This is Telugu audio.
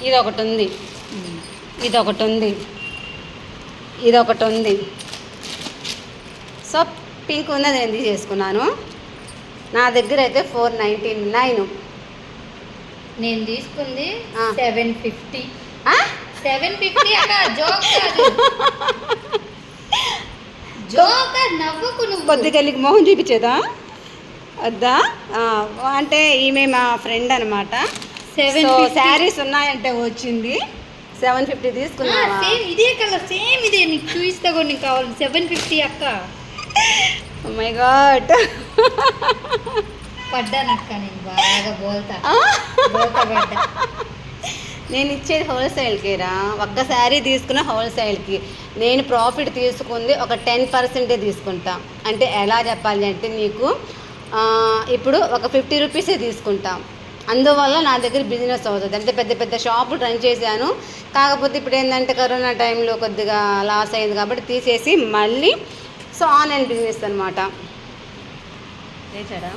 ఇదొకటి ఉంది, ఇదొకటి ఉంది, ఇదొకటి ఉంది. సో పింక్ ఉన్నది నేను తీసుకున్నాను. నా దగ్గర అయితే 499. నేను తీసుకుంది ఆ. 750. ఆ? 750 అక్క, జోక్ కాదు. జోక్ నవ్వుకు నువ్వు. పొద్దుకెళ్ళి మొహం చూపించేదా వద్దా? అంటే ఈమె మా ఫ్రెండ్ అనమాట. 750. శారీస్ ఉన్నాయంటే వచ్చింది. 750 తీసుకున్నావా? సేమ్ ఇదే కలర్, సేమ్ ఇదే. నీకు చూపిస్తా కూడా, నీకు కావాలి. 750 అక్క. Oh my God. పడ్డానక్క నేను బాగా బోల్తా పడ్డా. నేను ఇచ్చేది హోల్సేల్కేరా. ఒక్క శారీ తీసుకున్న హోల్సేల్కి. నేను ప్రాఫిట్ తీసుకుంది ఒక 10% తీసుకుంటా. అంటే ఎలా చెప్పాలి అంటే నీకు ఇప్పుడు ఒక 50 రూపీసే తీసుకుంటాం. అందువల్ల నా దగ్గర బిజినెస్ అవుతుంది. అంటే పెద్ద పెద్ద షాపులు రన్ చేశాను. కాకపోతే ఇప్పుడు ఏంటంటే కరోనా టైంలో కొద్దిగా లాస్ అయింది కాబట్టి తీసేసి మళ్ళీ సో ఆన్లైన్ బిజినెస్ అనమాట. చేశాడా?